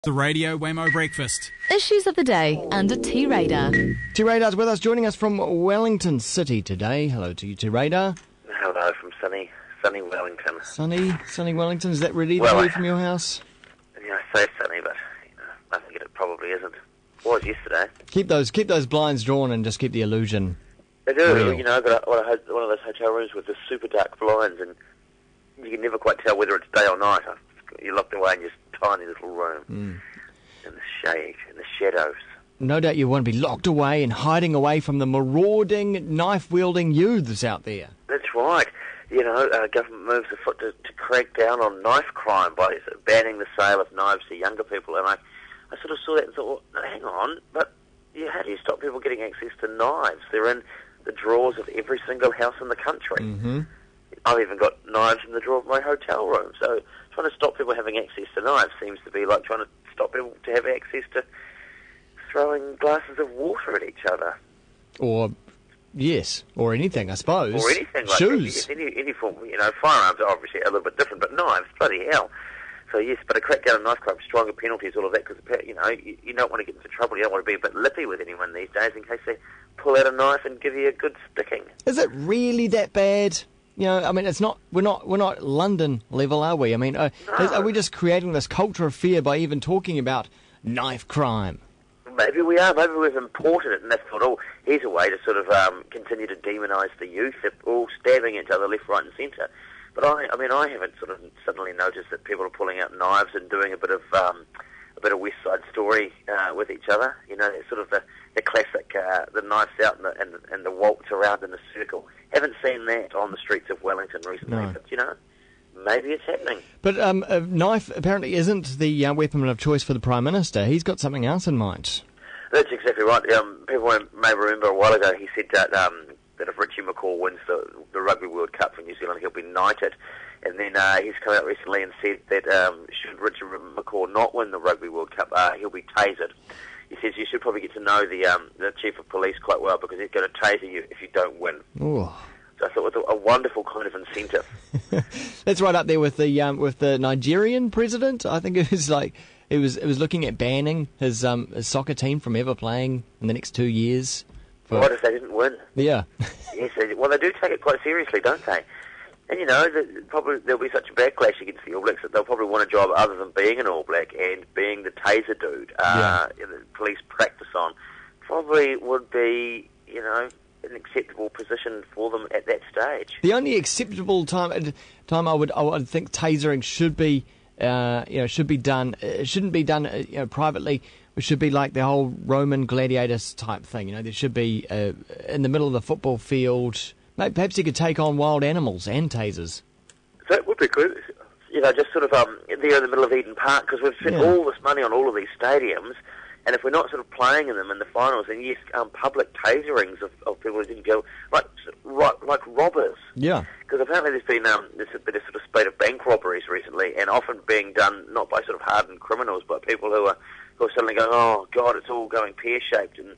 The Radio Wammo Breakfast. Issues of the day under T-Radar. T-Radar's with us, joining us from Wellington City today. Hello to you, T-Radar. Hello from sunny Wellington. Sunny Wellington. Is that ready to Well, leave from your house? Yeah, I say sunny, but I think it probably isn't. It was yesterday. Keep those blinds drawn and just keep the illusion. They do. real. You know, I've got one of those hotel rooms with the super dark blinds, and you can never quite tell whether it's day or night. You're locked away in this tiny little room, in the shade, in the shadows. No doubt you want to be locked away and hiding away from the marauding, knife-wielding youths out there. That's right. You know, government moves afoot to crack down on knife crime by banning the sale of knives to younger people. And I sort of saw that and thought, well, hang on, but how do you stop people getting access to knives? They're in the drawers of every single house in the country. Mm-hmm. I've even got knives in the drawer of my hotel room. So trying to stop people having access to knives seems to be like trying to stop people to have access to throwing glasses of water at each other. Or anything, I suppose. Or anything like shoes. that. Any form, firearms are obviously a little bit different, but knives, bloody hell. So yes, but a crackdown on knife crime, stronger penalties, all of that, because you don't want to get into trouble. You don't want to be a bit lippy with anyone these days in case they pull out a knife and give you a good sticking. Is it really that bad? I mean, it's not. We're not London level, are we? I mean, No. are we just creating this culture of fear by even talking about knife crime? Maybe we are. Maybe we've imported it and they've thought, here's a way to sort of continue to demonise the youth. They're all stabbing each other left, right and centre. But I haven't sort of suddenly noticed that people are pulling out knives and doing a bit of West Side Story with each other. It's sort of the classic, the knives out and the waltz around in a circle. Haven't seen that on the streets of Wellington recently, No. but maybe it's happening. But a knife apparently isn't the weapon of choice for the Prime Minister. He's got something else in mind. That's exactly right. People may remember a while ago he said that if Richie McCaw wins the Rugby World Cup for New Zealand, he'll be knighted. And then he's come out recently and said that should Richie McCaw not win the Rugby World Cup, he'll be tasered. He says you should probably get to know the Chief of Police quite well because he's going to taser you if you don't win. Ooh. So I thought it was a wonderful kind of incentive. That's right up there with the Nigerian president. I think it was like it was looking at banning his soccer team from ever playing in the next 2 years. What if they didn't win? Yeah. Yes, well, they do take it quite seriously, don't they? And probably there'll be such a backlash against the All Blacks that they'll probably want a job other than being an All Black, and being the taser dude the police practice on probably would be, an acceptable position for them at that stage. The only acceptable time I would think tasering should be done. It shouldn't be done privately. It should be like the whole Roman gladiators type thing. There should be in the middle of the football field. Perhaps you could take on wild animals and tasers. That would be good. Just sort of there in the middle of Eden Park, because we've spent all this money on all of these stadiums, and if we're not sort of playing in them in the finals, then yes, public taserings of people who didn't go, like robbers. Yeah. Because apparently there's been a bit of sort of spate of bank robberies recently, and often being done not by sort of hardened criminals, but people who are suddenly going, oh God, it's all going pear-shaped, and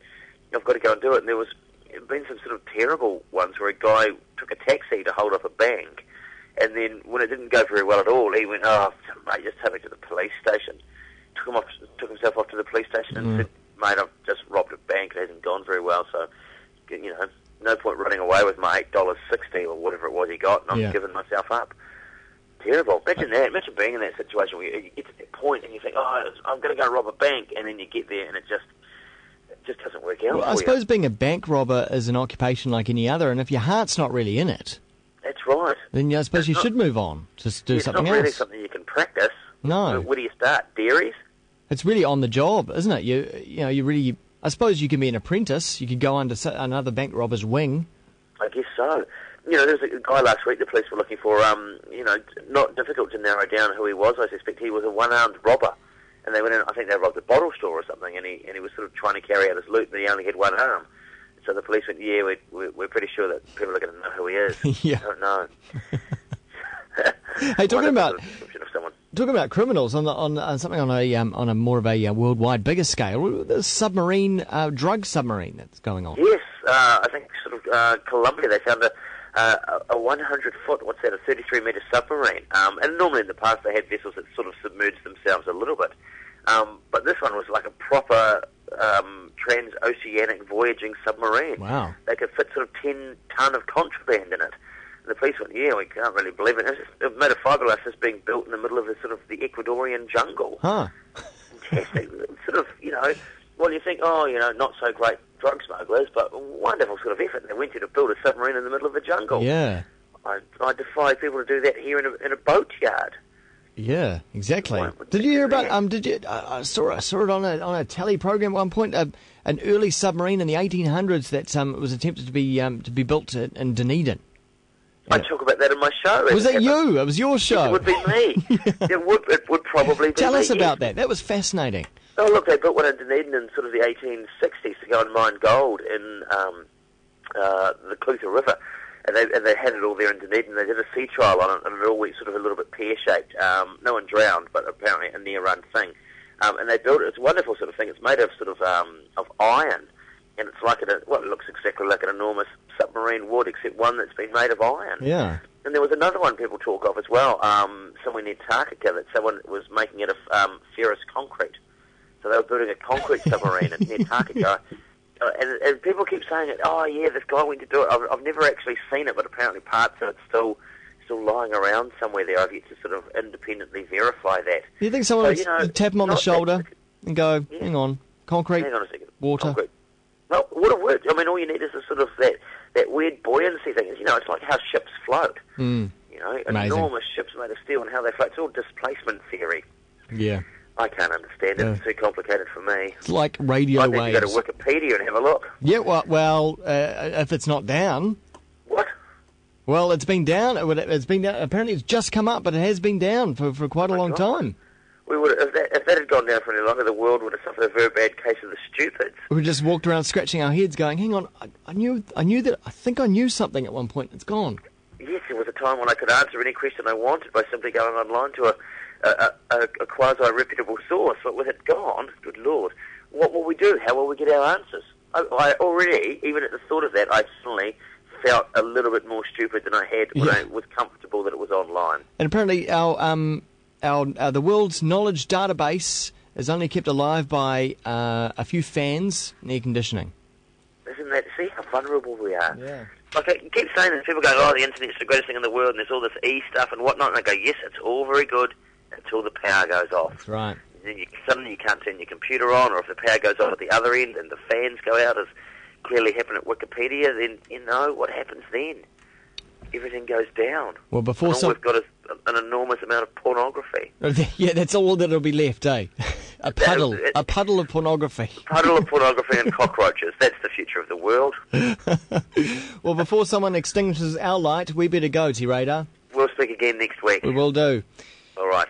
I've got to go and do it. And there was been some sort of terrible ones where a guy took a taxi to hold up a bank, and then when it didn't go very well at all, he went, oh, mate, just take me to the police station. Took himself off to the police station and said, mate, I've just robbed a bank, it hasn't gone very well, so, no point running away with my $8.60 or whatever it was he got, and I'm giving myself up. Terrible. Imagine that. Imagine being in that situation where you get to that point and you think, oh, I'm going to go rob a bank, and then you get there and it just doesn't work out. Well, I suppose being a bank robber is an occupation like any other, and if your heart's not really in it, that's right. Then I suppose you should move on to do something else. It's not really something you can practice. No. Where do you start? Dairies? It's really on the job, isn't it? You really. I suppose you can be an apprentice. You could go under another bank robber's wing. I guess so. There was a guy last week the police were looking for. Not difficult to narrow down who he was. I suspect he was a one-armed robber. And they went in, I think they robbed a bottle store or something, and he was sort of trying to carry out his loot, but he only had one arm. So the police went, we're pretty sure that people are going to know who he is. Yeah. I don't know. Hey, talking about criminals on something on a more of a worldwide bigger scale, the submarine drug submarine that's going on. Yes, I think sort of Colombia, they found a 100-foot, what's that, a 33-metre submarine. And normally in the past they had vessels that sort of submerged themselves a little bit. But this one was like a proper transoceanic voyaging submarine. Wow. They could fit sort of 10 ton of contraband in it. And the police went, yeah, we can't really believe it. It made a fiberglass is being built in the middle of the sort of the Ecuadorian jungle. Huh. Fantastic. Sort of, well, you think, not so great drug smugglers, but wonderful sort of effort they went to build a submarine in the middle of the jungle. Yeah. I defy people to do that here in a boatyard. Yeah, exactly. Did you hear about? I saw it on a telly program at one point. An early submarine in the 1800s that was attempted to be built in Dunedin. I talk about that in my show. Was it you? It was your show. It would be me. It would probably be Tell me. us about that. That was fascinating. Oh, look, they built one in Dunedin in sort of the 1860s to go and mine gold in the Clutha River. And they had it all there in Dunedin. They did a sea trial on it, and it all went sort of a little bit pear-shaped. No one drowned, but apparently a near-run thing. And they built it. It's a wonderful sort of thing. It's made of sort of iron, and it's like it looks exactly like an enormous submarine would, except one that's been made of iron. Yeah. And there was another one people talk of as well, somewhere near Takaka, that someone was making it of ferrous concrete. So they were building a concrete submarine near Takaka. And people keep saying it. Oh yeah, this guy went to do it. I've never actually seen it, but apparently parts of it's still lying around somewhere there. I've yet to sort of independently verify that. Do you think someone would tap him on the shoulder and go, yeah. Hang on a second, water? Concrete. No, water works. I mean, all you need is a sort of that weird buoyancy thing. It's like how ships float. Amazing. Enormous ships made of steel and how they float. It's all displacement theory. Yeah. I can't understand it. It's too complicated for me. It's like radio waves. I think you go to Wikipedia and have a look. Yeah, well, if it's not down. What? Well, it's been down. It's been down. Apparently, it's just come up, but it has been down for quite a long time. We would, if that had gone down for any longer, the world would have suffered a very bad case of the stupids. We just walked around scratching our heads, going, "Hang on, I knew that. I think I knew something at one point. It's gone." Yes, there was a time when I could answer any question I wanted by simply going online to a quasi-reputable source, but with it gone, good Lord, what will we do? How will we get our answers? I already, even at the thought of that, I suddenly felt a little bit more stupid than I had when I was comfortable that it was online. And apparently the world's knowledge database is only kept alive by a few fans and air conditioning. Isn't that, see how vulnerable we are? Yeah. Like, I keep saying this, people go, oh, the internet's the greatest thing in the world, and there's all this e-stuff and whatnot, and I go, yes, it's all very good until the power goes off. That's right. And then suddenly you can't turn your computer on, or if the power goes off at the other end and the fans go out, as clearly happened at Wikipedia, then, what happens then? Everything goes down. Well, before all we've got is an enormous amount of pornography. Yeah, that's all that'll be left, eh? A puddle of pornography. A puddle of pornography and cockroaches. That's the future of the world. Well, before someone extinguishes our light, we better go, T-Radar. We'll speak again next week. We will do. All right.